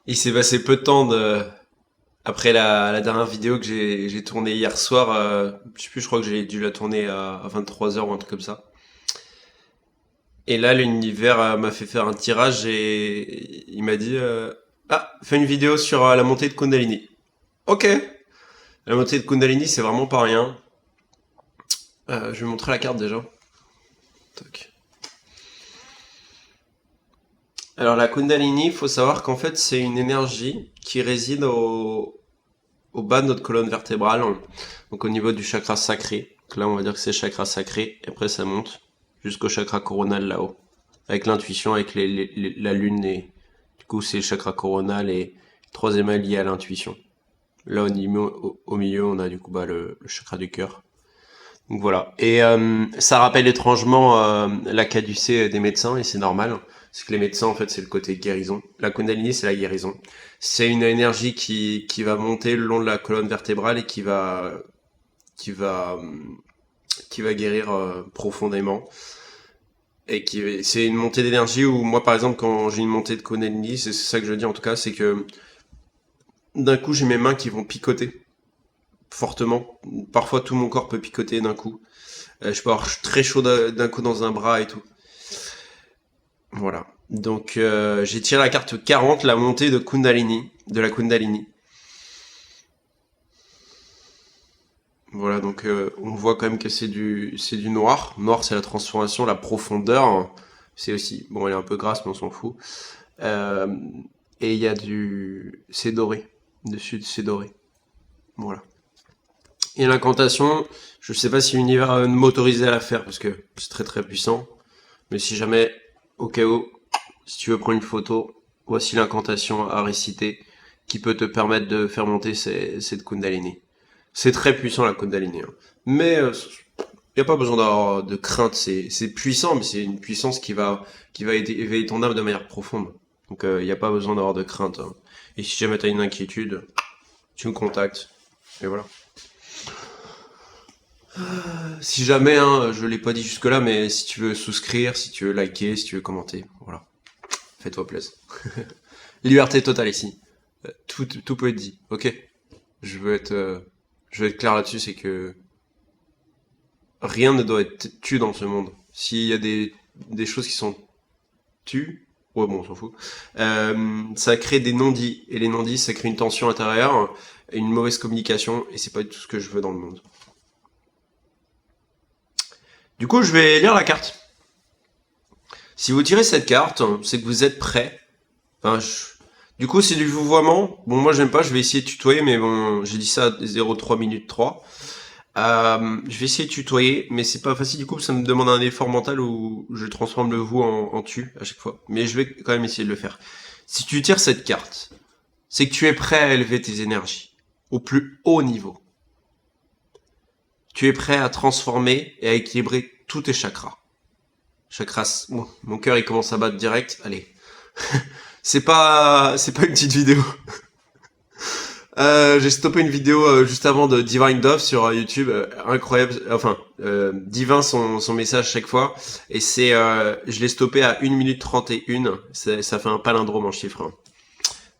Il s'est passé peu de temps après la dernière vidéo que j'ai tournée hier soir. Je sais plus, je crois que j'ai dû la tourner à 23 h ou un truc comme ça. Et là, l'univers m'a fait faire un tirage et il m'a dit Ah, fais une vidéo sur la montée de Kundalini. Ok. La montée de Kundalini, c'est vraiment pas rien. Je vais montrer la carte déjà. Toc. Alors la Kundalini, il faut savoir qu'en fait, c'est une énergie qui réside au bas de notre colonne vertébrale, donc au niveau du chakra sacré. Donc là, on va dire que c'est chakra sacré, et après ça monte jusqu'au chakra coronal là-haut, avec l'intuition, avec la lune, et du coup c'est le chakra coronal, et le troisième œil lié à l'intuition. Là au milieu, on a du coup le chakra du cœur. Donc voilà. Et ça rappelle étrangement la caducée des médecins, et c'est normal. Parce que les médecins, en fait, c'est le côté guérison. La Kundalini, c'est la guérison. C'est une énergie qui va monter le long de la colonne vertébrale et qui va, qui va guérir profondément. Et c'est une montée d'énergie où moi, par exemple, quand j'ai une montée de Kundalini, c'est ça que je dis en tout cas, c'est que d'un coup, j'ai mes mains qui vont picoter fortement. Parfois, tout mon corps peut picoter d'un coup. Je peux avoir très chaud d'un coup dans un bras et tout. Voilà. Donc j'ai tiré la carte 40, la montée de Kundalini, de la Kundalini. Voilà, donc on voit quand même que c'est du noir. Noir, c'est la transformation, la profondeur. C'est aussi, bon, elle est un peu grasse, mais on s'en fout. Euh, et il y a c'est doré. Dessus, c'est doré. Voilà. Et l'incantation, je sais pas si l'univers va m'autoriser à la faire parce que c'est très très puissant. Mais si jamais, au cas où, si tu veux prendre une photo, voici l'incantation à réciter qui peut te permettre de faire monter cette Kundalini. C'est très puissant la Kundalini. Hein. Mais il n'y a pas besoin d'avoir de crainte. C'est puissant, mais c'est une puissance qui va éveiller ton âme de manière profonde. Donc il n'y a pas besoin d'avoir de crainte. Hein. Et si jamais tu as une inquiétude, tu me contactes. Et voilà. Si jamais, hein, je l'ai pas dit jusque-là, mais si tu veux souscrire, si tu veux liker, si tu veux commenter, voilà. Fais-toi plaisir. Liberté totale ici. Tout peut être dit. Ok. Je veux être, euh, je veux être clair là-dessus, c'est que rien ne doit être tu dans ce monde. S'il y a des choses qui sont tues, ouais bon, on s'en fout. Ça crée des non-dits et les non-dits, ça crée une tension intérieure, une mauvaise communication et c'est pas du tout ce que je veux dans le monde. Du coup, je vais lire la carte. Si vous tirez cette carte, c'est que vous êtes prêt. Enfin, du coup, c'est du vouvoiement. Bon, moi, j'aime pas, je vais essayer de tutoyer, mais bon, j'ai dit ça à 0,3 minutes 3. Je vais essayer de tutoyer, mais c'est pas facile du coup, ça me demande un effort mental où je transforme le vous en tu à chaque fois. Mais je vais quand même essayer de le faire. Si tu tires cette carte, c'est que tu es prêt à élever tes énergies au plus haut niveau. Tu es prêt à transformer et à équilibrer tous tes chakras. Chakras, bon, mon cœur il commence à battre direct, allez. C'est pas une petite vidéo. J'ai stoppé une vidéo juste avant de Divine Dove sur YouTube, incroyable, enfin, divin son message chaque fois, et je l'ai stoppé à 1 minute 31, ça fait un palindrome en chiffres. Hein.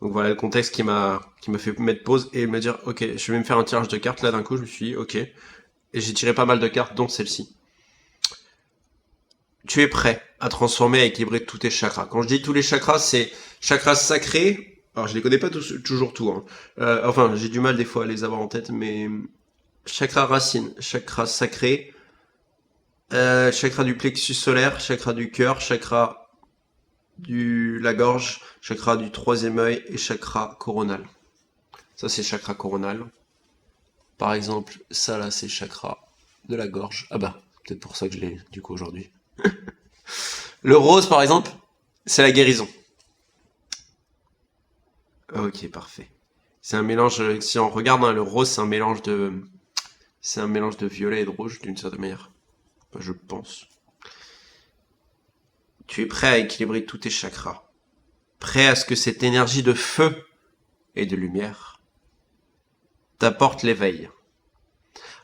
Donc voilà le contexte qui m'a fait mettre pause et me dire, ok, je vais me faire un tirage de cartes là d'un coup, je me suis dit, ok, et j'ai tiré pas mal de cartes, dont celle-ci. Tu es prêt à transformer, à équilibrer tous tes chakras. Quand je dis tous les chakras, c'est chakras sacrés. Alors je les connais pas toujours tout. Hein. Enfin, j'ai du mal des fois à les avoir en tête, mais chakra racine, chakra sacré, chakra du plexus solaire, chakra du cœur, chakra du la gorge, chakra du troisième œil et chakra coronal. Ça c'est chakra coronal. Par exemple, ça là c'est chakra de la gorge. Ah bah, peut-être pour ça que je l'ai du coup aujourd'hui. Le rose par exemple, c'est la guérison. Ok, parfait. C'est un mélange, si on regarde hein, le rose, c'est un mélange de violet et de rouge d'une certaine manière. Enfin, je pense. Tu es prêt à équilibrer tous tes chakras. Prêt à ce que cette énergie de feu et de lumière t'apporte l'éveil.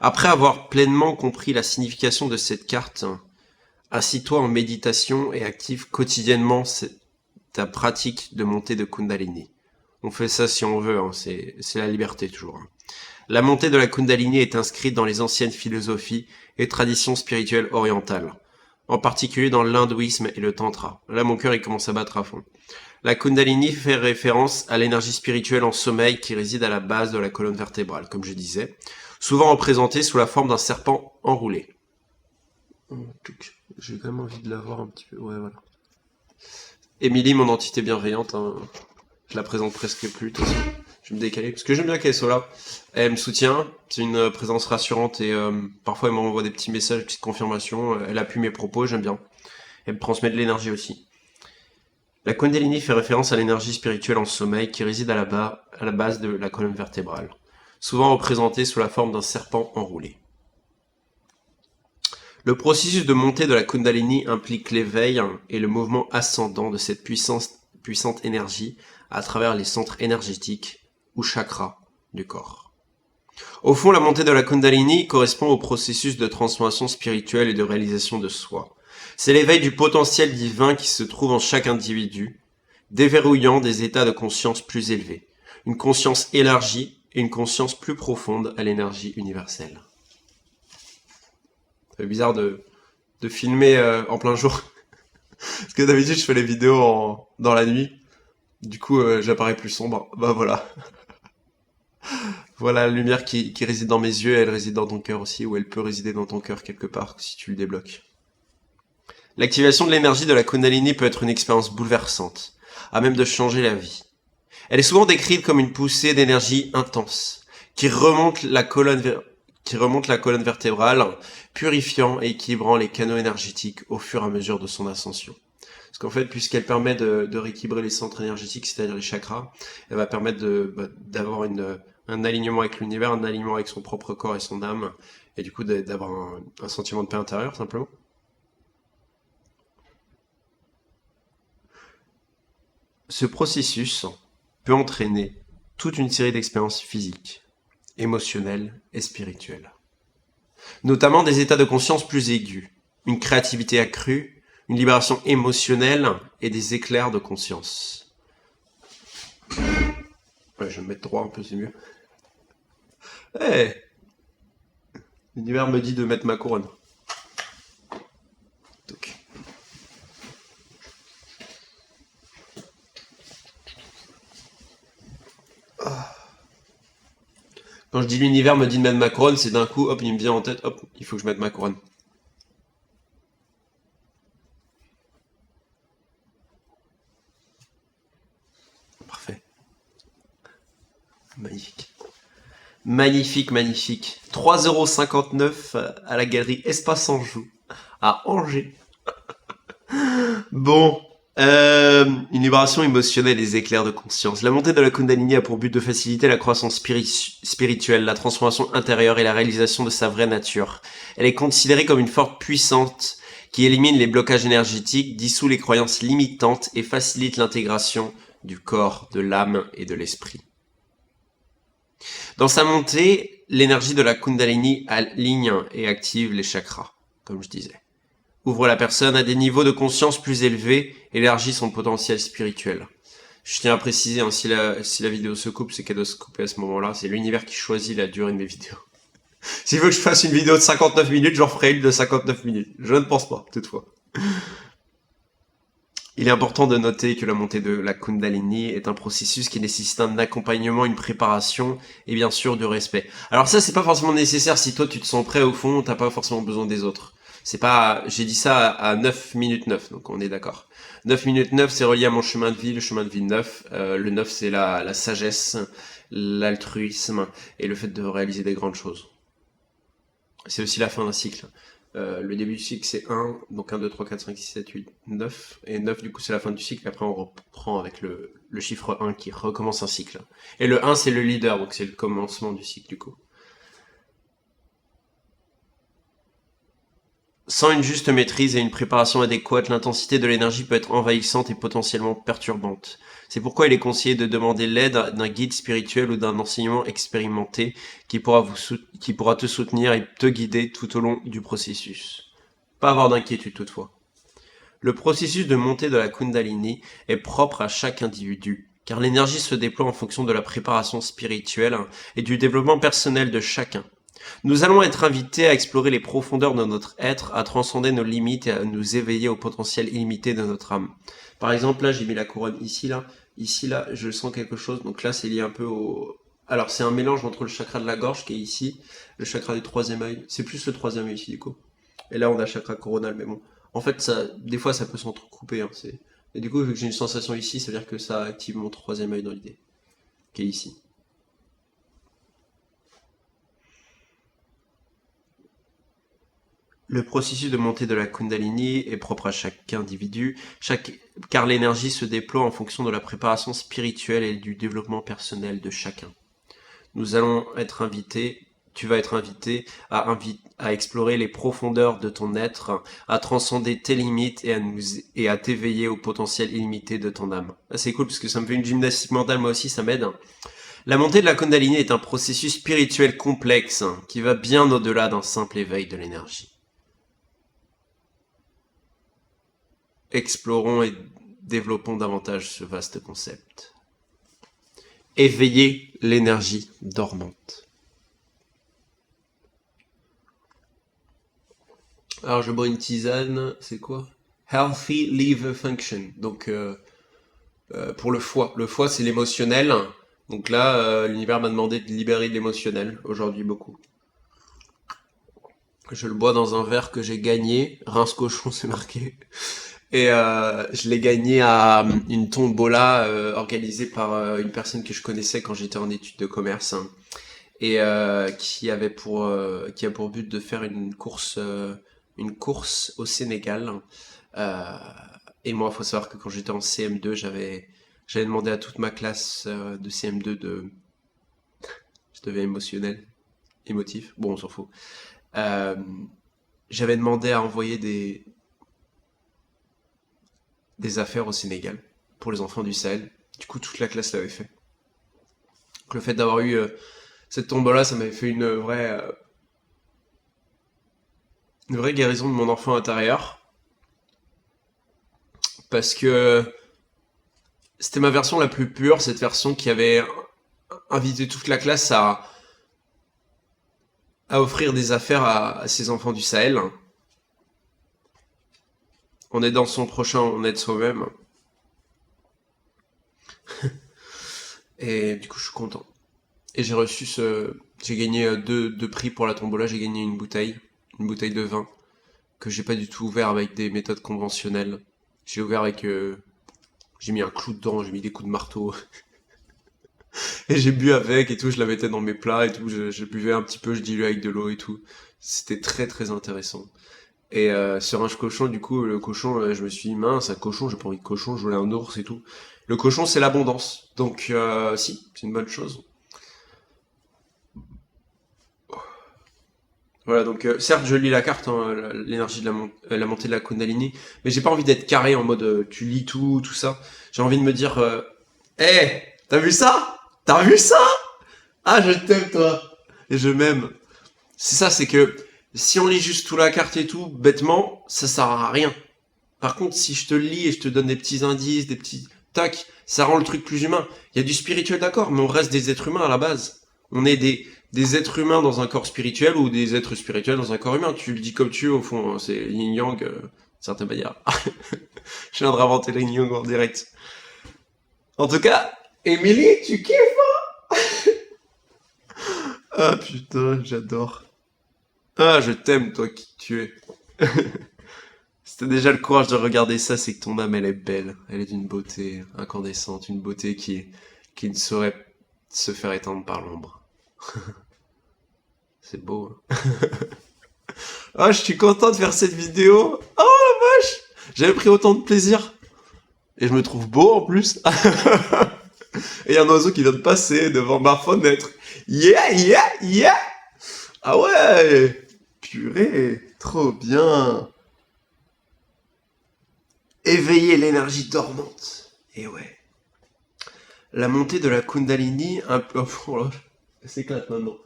Après avoir pleinement compris la signification de cette carte, assis-toi en méditation et active quotidiennement ta pratique de montée de Kundalini. On fait ça si on veut, hein, c'est la liberté toujours. Hein. La montée de la Kundalini est inscrite dans les anciennes philosophies et traditions spirituelles orientales, en particulier dans l'hindouisme et le tantra. Là, mon cœur, il commence à battre à fond. La Kundalini fait référence à l'énergie spirituelle en sommeil qui réside à la base de la colonne vertébrale, comme je disais, souvent représentée sous la forme d'un serpent enroulé. J'ai quand même envie de la voir un petit peu. Ouais, voilà. Émilie, mon entité bienveillante, hein, je la présente presque plus, de toute façon. Je vais me décaler, parce que j'aime bien qu'elle soit là. Elle me soutient, c'est une présence rassurante et parfois elle m'envoie des petits messages, des petites confirmations. Elle appuie mes propos, j'aime bien. Elle me transmet de l'énergie aussi. La Kundalini fait référence à l'énergie spirituelle en sommeil qui réside à la base de la colonne vertébrale, souvent représentée sous la forme d'un serpent enroulé. Le processus de montée de la Kundalini implique l'éveil et le mouvement ascendant de cette puissante énergie à travers les centres énergétiques ou chakras du corps. Au fond, la montée de la Kundalini correspond au processus de transformation spirituelle et de réalisation de soi. C'est l'éveil du potentiel divin qui se trouve en chaque individu, déverrouillant des états de conscience plus élevés, une conscience élargie et une conscience plus profonde à l'énergie universelle. C'est bizarre de filmer en plein jour. Parce que d'habitude, je fais les vidéos dans la nuit. Du coup, j'apparais plus sombre. Bah voilà. Voilà la lumière qui réside dans mes yeux, elle réside dans ton cœur aussi, ou elle peut résider dans ton cœur quelque part si tu le débloques. L'activation de l'énergie de la Kundalini peut être une expérience bouleversante, à même de changer la vie. Elle est souvent décrite comme une poussée d'énergie intense, qui remonte la colonne vertébrale, purifiant et équilibrant les canaux énergétiques au fur et à mesure de son ascension. Parce qu'en fait, puisqu'elle permet de rééquilibrer les centres énergétiques, c'est-à-dire les chakras, elle va permettre d'avoir un alignement avec l'univers, un alignement avec son propre corps et son âme, et du coup d'avoir un sentiment de paix intérieure, simplement. Ce processus peut entraîner toute une série d'expériences physiques, émotionnelles et spirituelles. Notamment des états de conscience plus aigus, une créativité accrue, une libération émotionnelle et des éclairs de conscience. Ouais, je vais me mettre droit un peu, c'est mieux. Hey, l'univers me dit de mettre ma couronne. Donc. Quand je dis l'univers me dit de mettre ma couronne, c'est d'un coup, hop, il me vient en tête, hop, il faut que je mette ma couronne. Parfait. Magnifique. Magnifique, magnifique. 3,59 € à la galerie Espace Anjou, à Angers. Bon, une libération émotionnelle et des éclairs de conscience. La montée de la Kundalini a pour but de faciliter la croissance spirituelle, la transformation intérieure et la réalisation de sa vraie nature. Elle est considérée comme une force puissante qui élimine les blocages énergétiques, dissout les croyances limitantes et facilite l'intégration du corps, de l'âme et de l'esprit. Dans sa montée, l'énergie de la Kundalini aligne et active les chakras, comme je disais. Ouvre la personne à des niveaux de conscience plus élevés et élargit son potentiel spirituel. Je tiens à préciser, hein, si la vidéo se coupe, c'est qu'elle doit se couper à ce moment-là. C'est l'univers qui choisit la durée de mes vidéos. S'il veut que je fasse une vidéo de 59 minutes, j'en ferai une de 59 minutes. Je ne pense pas, toutefois. Il est important de noter que la montée de la Kundalini est un processus qui nécessite un accompagnement, une préparation et bien sûr du respect. Alors ça, c'est pas forcément nécessaire si toi tu te sens prêt au fond, t'as pas forcément besoin des autres. C'est pas, j'ai dit ça à 9 minutes 9, donc on est d'accord. 9 minutes 9, c'est relié à mon chemin de vie, le chemin de vie 9. Le 9, c'est la sagesse, l'altruisme et le fait de réaliser des grandes choses. C'est aussi la fin d'un cycle. Le début du cycle, c'est 1, donc 1, 2, 3, 4, 5, 6, 7, 8, 9. Et 9, du coup, c'est la fin du cycle. Après, on reprend avec le chiffre 1 qui recommence un cycle. Et le 1, c'est le leader, donc c'est le commencement du cycle, du coup. Sans une juste maîtrise et une préparation adéquate, l'intensité de l'énergie peut être envahissante et potentiellement perturbante. C'est pourquoi il est conseillé de demander l'aide d'un guide spirituel ou d'un enseignement expérimenté qui pourra te soutenir et te guider tout au long du processus. Pas avoir d'inquiétude toutefois. Le processus de montée de la Kundalini est propre à chaque individu car l'énergie se déploie en fonction de la préparation spirituelle et du développement personnel de chacun. Nous allons être invités à explorer les profondeurs de notre être, à transcender nos limites et à nous éveiller au potentiel illimité de notre âme. Par exemple, là, j'ai mis la couronne ici, là. Ici, là, je sens quelque chose. Donc là, c'est lié un peu au... Alors, c'est un mélange entre le chakra de la gorge qui est ici, le chakra du troisième œil. C'est plus le troisième œil ici, du coup. Et là, on a le chakra coronal, mais bon. En fait, ça, des fois, ça peut s'entrecouper. Hein, et du coup, vu que j'ai une sensation ici, ça veut dire que ça active mon troisième œil dans l'idée, qui est ici. Le processus de montée de la Kundalini est propre à chaque individu, car l'énergie se déploie en fonction de la préparation spirituelle et du développement personnel de chacun. Nous allons être invités, tu vas être invité à explorer les profondeurs de ton être, à transcender tes limites et à t'éveiller au potentiel illimité de ton âme. C'est cool parce que ça me fait une gymnastique mentale, moi aussi ça m'aide. La montée de la Kundalini est un processus spirituel complexe qui va bien au-delà d'un simple éveil de l'énergie. Explorons et développons davantage ce vaste concept. Éveiller l'énergie dormante. Alors je bois une tisane, c'est quoi? Healthy Liver Function. Donc pour le foie. Le foie c'est l'émotionnel. Donc là, l'univers m'a demandé de libérer de l'émotionnel, aujourd'hui beaucoup. Je le bois dans un verre que j'ai gagné, Rince Cochon c'est marqué. Et je l'ai gagné à une tombola organisée par une personne que je connaissais quand j'étais en études de commerce, hein, et qui a pour but de faire une course au Sénégal. Euh, et moi, il faut savoir que quand j'étais en CM2, j'avais demandé à toute ma classe de CM2 je devais émotif. Bon, on s'en fout. Euh, J'avais demandé à envoyer des affaires au Sénégal pour les enfants du Sahel. Du coup, toute la classe l'avait fait. Donc, le fait d'avoir eu cette tombola, ça m'avait fait une vraie guérison de mon enfant intérieur. Parce que c'était ma version la plus pure, cette version qui avait invité toute la classe à offrir des affaires à ses enfants du Sahel. On aide son prochain, on aide soi-même. Et du coup, je suis content. Et j'ai gagné deux prix pour la tombola. J'ai gagné une bouteille de vin que j'ai pas du tout ouvert avec des méthodes conventionnelles. J'ai ouvert avec, j'ai mis un clou dedans, j'ai mis des coups de marteau et j'ai bu avec et tout. Je la mettais dans mes plats et tout. Je buvais un petit peu, je diluais avec de l'eau et tout. C'était très très intéressant. Et sur un cochon, du coup, le cochon, je me suis dit mince, un cochon, j'ai pas envie de cochon, je voulais un ours et tout. Le cochon, c'est l'abondance, donc si, c'est une bonne chose. Voilà, donc certes je lis la carte, hein, l'énergie de la montée de la Kundalini, mais j'ai pas envie d'être carré en mode tu lis tout ça. J'ai envie de me dire, hey, t'as vu ça? T'as vu ça? Ah, je t'aime toi. Et je m'aime. C'est ça, c'est que si on lit juste tout la carte et tout, bêtement, ça sert à rien. Par contre, si je te le lis et je te donne des petits indices, des petits tac, ça rend le truc plus humain. Il y a du spirituel d'accord, mais on reste des êtres humains à la base. On est des êtres humains dans un corps spirituel ou des êtres spirituels dans un corps humain. Tu le dis comme tu veux, au fond, hein, c'est yin-yang, certaines manières. Je viens de réinventer le yin-yang en direct. En tout cas, Émilie, tu kiffes? Ah putain, j'adore. Ah, je t'aime, toi qui tu es. Si t'as déjà le courage de regarder ça, c'est que ton âme, elle est belle. Elle est d'une beauté incandescente, une beauté qui ne saurait se faire éteindre par l'ombre. C'est beau, hein. Ah, je suis content de faire cette vidéo. Oh la vache! J'avais pris autant de plaisir. Et je me trouve beau en plus. Et y a un oiseau qui vient de passer devant ma fenêtre. Yeah, yeah, yeah! Ah ouais! Purée, trop bien! Éveiller l'énergie dormante. Et ouais. La montée de la Kundalini, un peu... Oh là, elle s'éclate maintenant.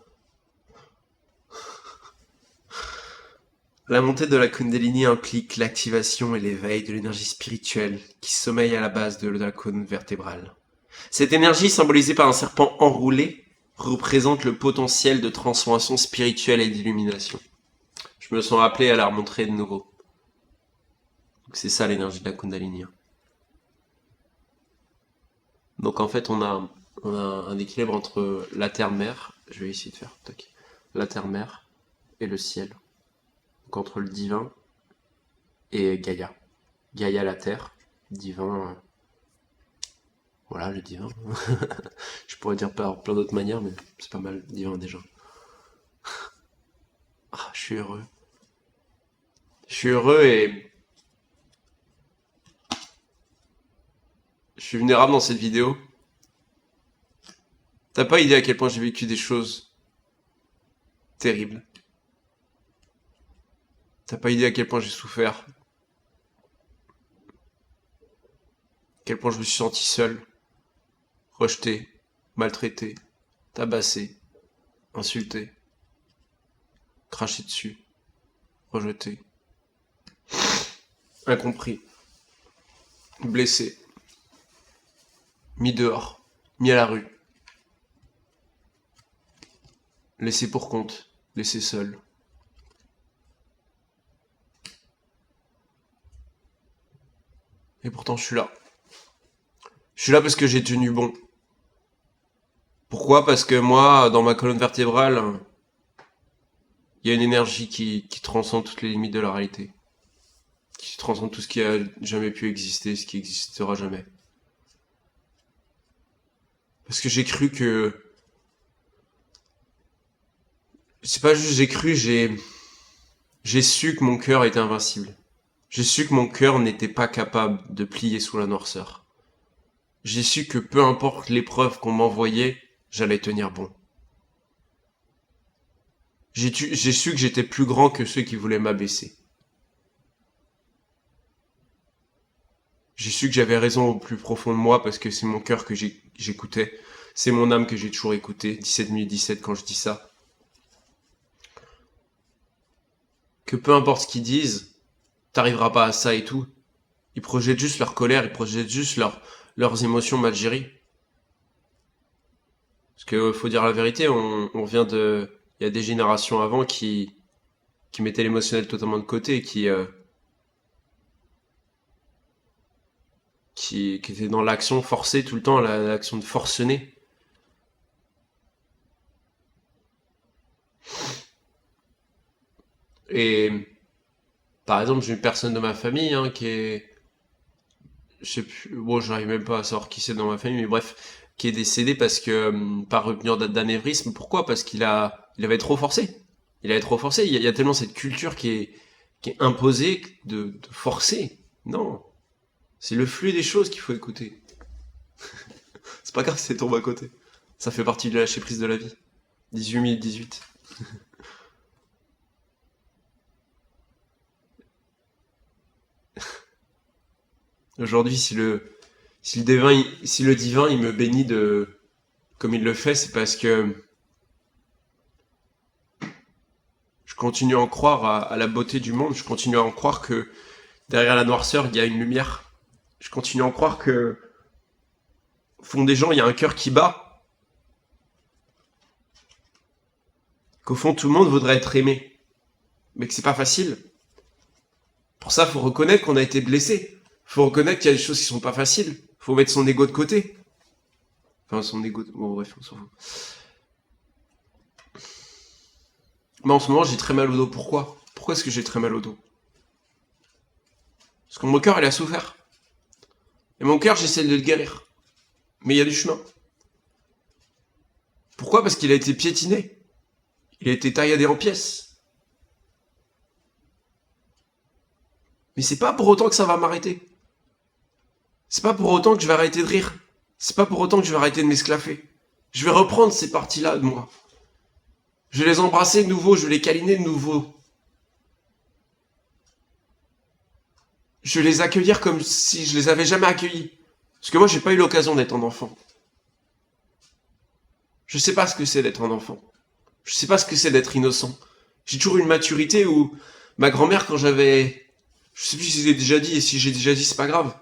La montée de la Kundalini implique l'activation et l'éveil de l'énergie spirituelle qui sommeille à la base de la colonne vertébrale. Cette énergie, symbolisée par un serpent enroulé, représente le potentiel de transformation spirituelle et d'illumination. Je me sens appelé à la remontrer de nouveau. Donc c'est ça l'énergie de la Kundalini. Donc en fait, on a un équilibre entre la terre-mère, je vais essayer de faire, tac, la terre-mère et le ciel. Donc entre le divin et Gaïa. Gaïa la terre, divin, voilà le divin. Je pourrais dire par plein d'autres manières, mais c'est pas mal, divin déjà. Ah, je suis heureux. Je suis heureux et je suis vulnérable dans cette vidéo. T'as pas idée à quel point j'ai vécu des choses terribles. T'as pas idée à quel point j'ai souffert. À quel point je me suis senti seul, rejeté, maltraité, tabassé, insulté, craché dessus, rejeté, incompris, blessé, mis dehors, mis à la rue, laissé pour compte, laissé seul. Et pourtant je suis là. Je suis là parce que j'ai tenu bon. Pourquoi? Parce que moi, dans ma colonne vertébrale, il y a une énergie qui transcende toutes les limites de la réalité. Qui transcende tout ce qui a jamais pu exister, ce qui existera jamais. Parce que j'ai cru que... C'est pas juste j'ai cru, j'ai su que mon cœur était invincible. J'ai su que mon cœur n'était pas capable de plier sous la noirceur. J'ai su que peu importe l'épreuve qu'on m'envoyait, j'allais tenir bon. J'ai su que j'étais plus grand que ceux qui voulaient m'abaisser. J'ai su que j'avais raison au plus profond de moi parce que c'est mon cœur que j'écoutais. C'est mon âme que j'ai toujours écoutée. 17 minutes 17 quand je dis ça. Que peu importe ce qu'ils disent, t'arriveras pas à ça et tout. Ils projettent juste leur colère, ils projettent juste leurs émotions mal gérées. Parce que faut dire la vérité, on vient de... Il y a des générations avant qui mettaient l'émotionnel totalement de côté, qui étaient dans l'action forcée tout le temps, l'action de forcener. Et par exemple, j'ai une personne de ma famille qui est... Je sais plus, bon, j'arrive même pas à savoir qui c'est dans ma famille, mais bref, qui est décédé parce que par rupture d'anévrisme. Pourquoi? Parce il avait trop forcé. Il avait trop forcé. Il y a tellement cette culture qui est imposée de forcer. Non, c'est le flux des choses qu'il faut écouter. C'est pas grave si c'est tombé à côté. Ça fait partie de lâcher prise de la vie. 18 minutes 18. Aujourd'hui, si le divin il me bénit de comme il le fait, c'est parce que je continue à en croire à la beauté du monde. Je continue à en croire que derrière la noirceur, il y a une lumière. Je continue à en croire que au fond des gens, il y a un cœur qui bat. Qu'au fond, tout le monde voudrait être aimé. Mais que c'est pas facile. Pour ça, faut reconnaître qu'on a été blessé. Faut reconnaître qu'il y a des choses qui sont pas faciles. Faut mettre son ego de côté. Enfin, son ego... Bon, bref, on s'en fout. Mais en ce moment, j'ai très mal au dos. Pourquoi? Pourquoi est-ce que j'ai très mal au dos? Parce que mon cœur, il a souffert. Et mon cœur, j'essaie de le guérir. Mais il y a du chemin. Pourquoi? Parce qu'il a été piétiné. Il a été tailladé en pièces. Mais c'est pas pour autant que ça va m'arrêter. C'est pas pour autant que je vais arrêter de rire. C'est pas pour autant que je vais arrêter de m'esclaffer. Je vais reprendre ces parties-là de moi. Je vais les embrasser de nouveau, je vais les câliner de nouveau. Je vais les accueillir comme si je les avais jamais accueillis. Parce que moi, j'ai pas eu l'occasion d'être un enfant. Je sais pas ce que c'est d'être un enfant. Je sais pas ce que c'est d'être innocent. J'ai toujours une maturité où ma grand-mère, quand j'avais... Je sais plus si j'ai déjà dit, et si j'ai déjà dit, c'est pas grave.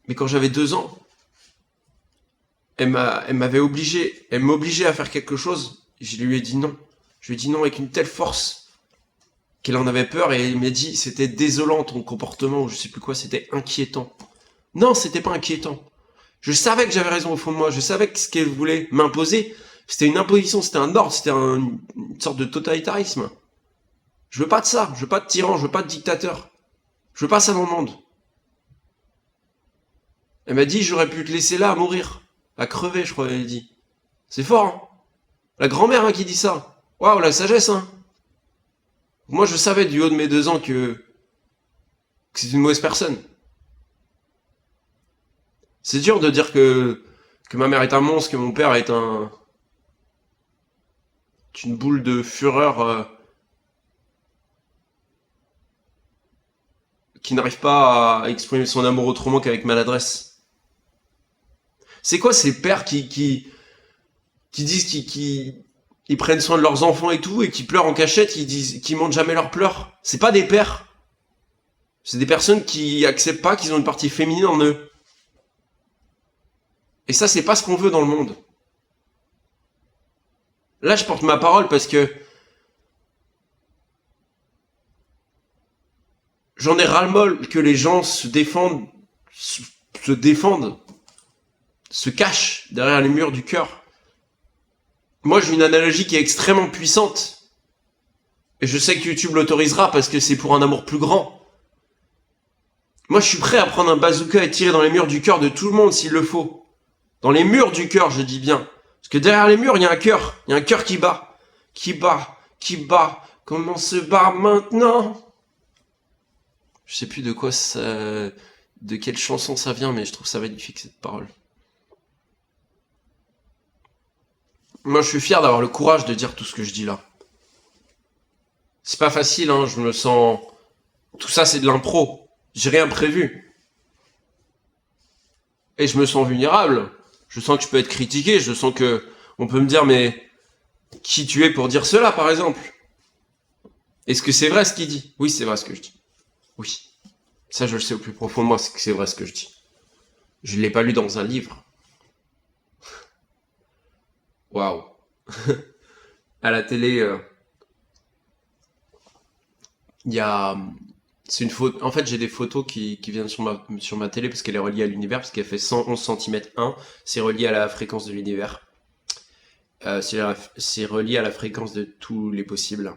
Mais quand j'avais 2 ans, elle m'obligeait à faire quelque chose. Je lui ai dit non. Je lui ai dit non avec une telle force qu'elle en avait peur et elle m'a dit c'était désolant ton comportement ou je sais plus quoi, c'était inquiétant. Non, c'était pas inquiétant. Je savais que j'avais raison au fond de moi, je savais que ce qu'elle voulait m'imposer, c'était une imposition, c'était un ordre, c'était une sorte de totalitarisme. Je veux pas de ça, je veux pas de tyran, je veux pas de dictateur. Je veux pas ça dans le monde. Elle m'a dit j'aurais pu te laisser là à mourir, à crever, je crois, elle a dit. C'est fort, hein. La grand-mère hein, qui dit ça. Waouh, la sagesse, hein. Moi, je savais du haut de mes 2 ans que c'est une mauvaise personne. C'est dur de dire que ma mère est un monstre, que mon père est une boule de fureur qui n'arrive pas à exprimer son amour autrement qu'avec maladresse. C'est quoi ces pères qui disent ils prennent soin de leurs enfants et tout, et qui pleurent en cachette, qui montrent jamais leurs pleurs? C'est pas des pères. C'est des personnes qui acceptent pas qu'ils ont une partie féminine en eux. Et ça, c'est pas ce qu'on veut dans le monde. Là, je porte ma parole parce que j'en ai ras-le-molle que les gens se défendent, se cachent derrière les murs du cœur. Moi, j'ai une analogie qui est extrêmement puissante. Et je sais que YouTube l'autorisera parce que c'est pour un amour plus grand. Moi, je suis prêt à prendre un bazooka et tirer dans les murs du cœur de tout le monde s'il le faut. Dans les murs du cœur, je dis bien. Parce que derrière les murs, il y a un cœur. Il y a un cœur qui bat. Qui bat. Qui bat. Comment se bat maintenant? Je sais plus de quoi ça... de quelle chanson ça vient, mais je trouve ça magnifique, cette parole. Moi, je suis fier d'avoir le courage de dire tout ce que je dis là. C'est pas facile, hein, je me sens... Tout ça, c'est de l'impro. J'ai rien prévu. Et je me sens vulnérable. Je sens que je peux être critiqué, je sens que... On peut me dire, mais... Qui tu es pour dire cela, par exemple? Est-ce que c'est vrai ce qu'il dit? Oui, c'est vrai ce que je dis. Oui. Ça, je le sais au plus profond de moi, c'est que c'est vrai ce que je dis. Je l'ai pas lu dans un livre. Waouh. À la télé, il y a... C'est une photo... En fait, j'ai des photos qui viennent sur ma télé parce qu'elle est reliée à l'univers, parce qu'elle fait 111 cm 1. C'est relié à la fréquence de l'univers. C'est relié à la fréquence de tous les possibles.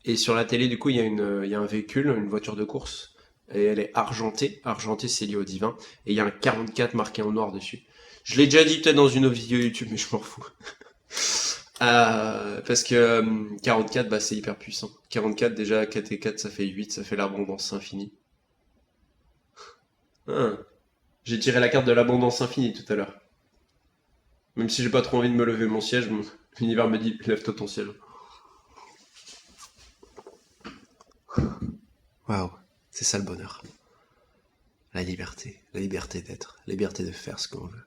Et sur la télé, du coup, il y a un véhicule, une voiture de course. Et elle est argentée. Argentée, c'est lié au divin. Et il y a un 44 marqué en noir dessus. Je l'ai déjà dit peut-être dans une autre vidéo YouTube, mais je m'en fous. Parce que 44, bah, c'est hyper puissant. 44, déjà, 4 et 4, ça fait 8, ça fait l'abondance infinie. Ah. J'ai tiré la carte de l'abondance infinie tout à l'heure. Même si j'ai pas trop envie de me lever mon siège, l'univers me dit, lève-toi ton siège. Waouh, c'est ça le bonheur. La liberté d'être, la liberté de faire ce qu'on veut.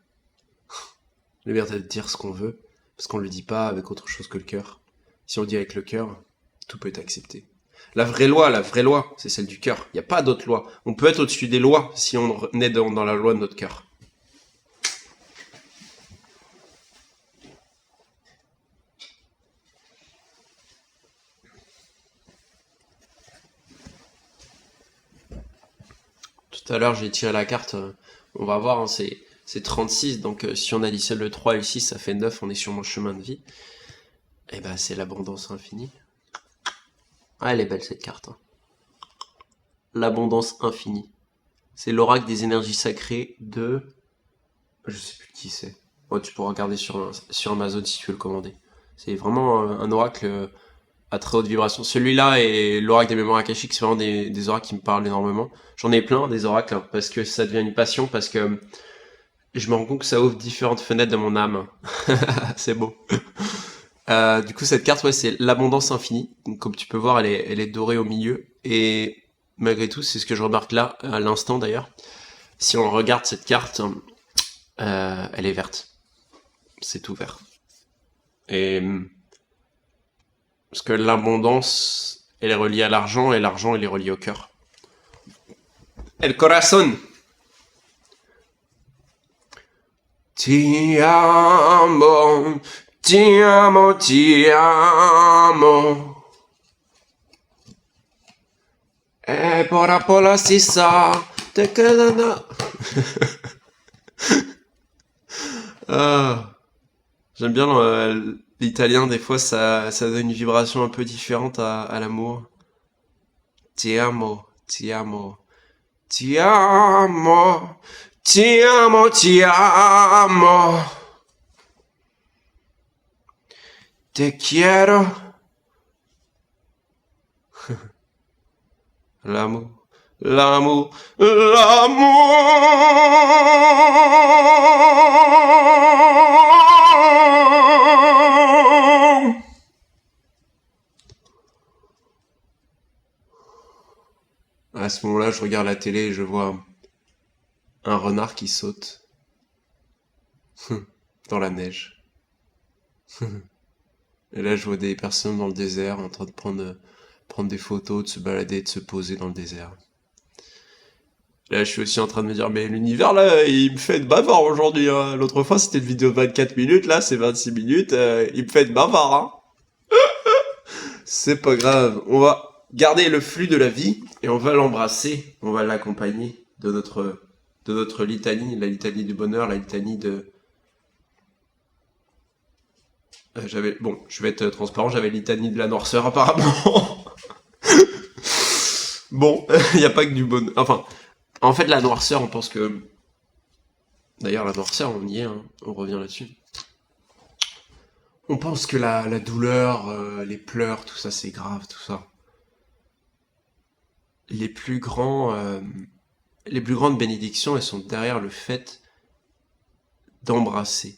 La liberté de dire ce qu'on veut, parce qu'on le dit pas avec autre chose que le cœur. Si on le dit avec le cœur, tout peut être accepté. La vraie loi, c'est celle du cœur. Il n'y a pas d'autre loi. On peut être au-dessus des lois si on est dans la loi de notre cœur. Tout à l'heure, j'ai tiré la carte. On va voir, hein, c'est 36. Donc, si on additionne le 3 et le 6, ça fait 9. On est sur mon chemin de vie. Et ben, c'est l'abondance infinie. Ah, elle est belle cette carte. Hein. L'abondance infinie. C'est l'oracle des énergies sacrées de... Je sais plus qui c'est. Oh, tu pourras regarder sur Amazon si tu veux le commander. C'est vraiment un oracle à très haute vibration. Celui-là et l'oracle des mémoires akashiques, c'est vraiment des oracles qui me parlent énormément. J'en ai plein des oracles hein, parce que ça devient une passion, parce que je me rends compte que ça ouvre différentes fenêtres de mon âme. C'est beau. Du coup, cette carte, ouais, c'est l'abondance infinie. Donc, comme tu peux voir, elle est dorée au milieu. Et malgré tout, c'est ce que je remarque là, à l'instant d'ailleurs. Si on regarde cette carte, elle est verte. C'est tout vert. Et parce que l'abondance, elle est reliée à l'argent, et l'argent, il est relié au cœur. El corazón. Ti amo, ti amo, ti amo. E por la stessa te quedana. Ah, j'aime bien l'italien, des fois ça donne une vibration un peu différente à l'amour. Ti amo, ti amo, ti amo, ti amo, ti amo. Te quiero. L'amour, l'amour, l'amour. À ce moment-là, je regarde la télé et je vois un renard qui saute dans la neige. Et là, je vois des personnes dans le désert en train de prendre des photos, de se balader, de se poser dans le désert. Là, je suis aussi en train de me dire, mais l'univers, là, il me fait être bavard aujourd'hui, hein. L'autre fois, c'était une vidéo de 24 minutes, là, c'est 26 minutes, il me fait être bavard, hein. C'est pas grave. On va garder le flux de la vie et on va l'embrasser, on va l'accompagner de notre litanie, la litanie du bonheur, la litanie de... bon, je vais être transparent, j'avais litanie de la noirceur apparemment. Bon, il n'y a pas que du bonheur. Enfin, en fait, la noirceur, on pense que... D'ailleurs, la noirceur, on y est, hein, on revient là-dessus. On pense que la douleur, les pleurs, tout ça, c'est grave, tout ça. Les plus grandes bénédictions, elles sont derrière le fait d'embrasser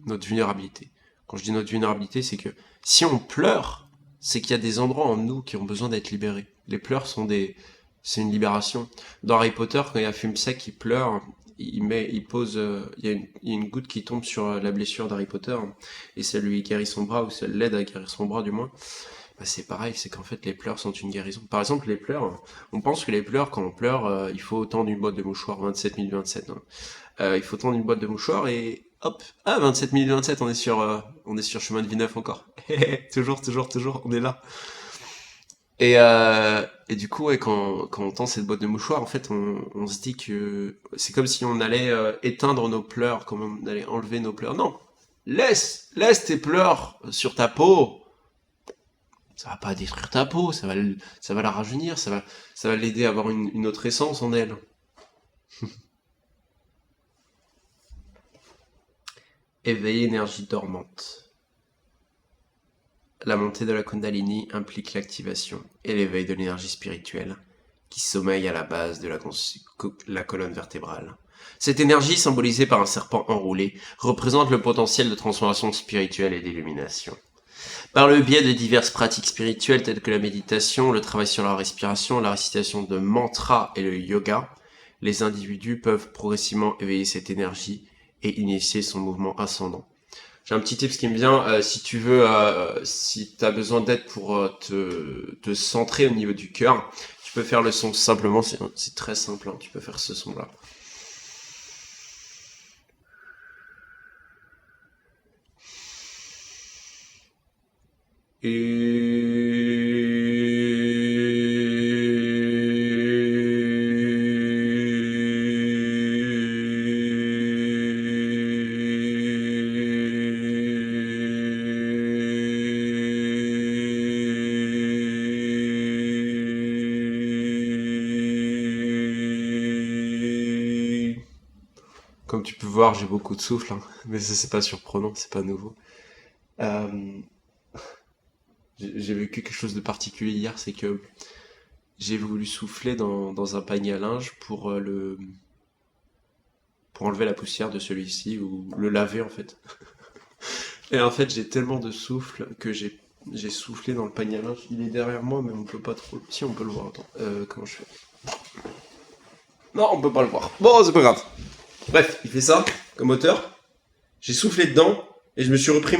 notre vulnérabilité. Quand je dis notre vulnérabilité, c'est que si on pleure, c'est qu'il y a des endroits en nous qui ont besoin d'être libérés. Les pleurs c'est une libération. Dans Harry Potter, quand il y a Fumsec qui pleure, il pose, il y a une goutte qui tombe sur la blessure d'Harry Potter, et ça lui guérit son bras, ou ça l'aide à guérir son bras du moins. Bah, c'est pareil, c'est qu'en fait les pleurs sont une guérison. Par exemple, les pleurs, on pense que les pleurs, quand on pleure, il faut autant d'une boîte de mouchoirs, 27 027. Hein. Il faut autant d'une boîte de mouchoirs et hop, 27 027, on est sur chemin de Villeneuve encore. toujours, on est là. Et du coup, ouais, quand on tend cette boîte de mouchoirs, en fait, on se dit que c'est comme si on allait éteindre nos pleurs, comme on allait enlever nos pleurs. Non, laisse tes pleurs sur ta peau. Ça va pas détruire ta peau, ça va la rajeunir, ça va l'aider à avoir une autre essence en elle. Éveiller énergie dormante. La montée de la Kundalini implique l'activation et l'éveil de l'énergie spirituelle qui sommeille à la base de la colonne vertébrale. Cette énergie, symbolisée par un serpent enroulé, représente le potentiel de transformation spirituelle et d'illumination. Par le biais de diverses pratiques spirituelles telles que la méditation, le travail sur la respiration, la récitation de mantras et le yoga, les individus peuvent progressivement éveiller cette énergie et initier son mouvement ascendant. J'ai un petit tips qui me vient, si tu veux, si tu as besoin d'aide pour te centrer au niveau du cœur, tu peux faire le son simplement, c'est très simple, hein, tu peux faire ce son-là. Comme tu peux voir, j'ai beaucoup de souffle, hein. Mais ça c'est pas surprenant, c'est pas nouveau. Euh, j'ai vécu quelque chose de particulier hier, c'est que j'ai voulu souffler dans un panier à linge pour enlever la poussière de celui-ci ou le laver en fait. Et en fait, j'ai tellement de souffle que j'ai soufflé dans le panier à linge. Il est derrière moi, mais on peut pas trop. Si, on peut le voir. Attends, comment je fais? Non, on peut pas le voir. Bon, c'est pas grave. Bref, il fait ça comme moteur. J'ai soufflé dedans et je me suis repris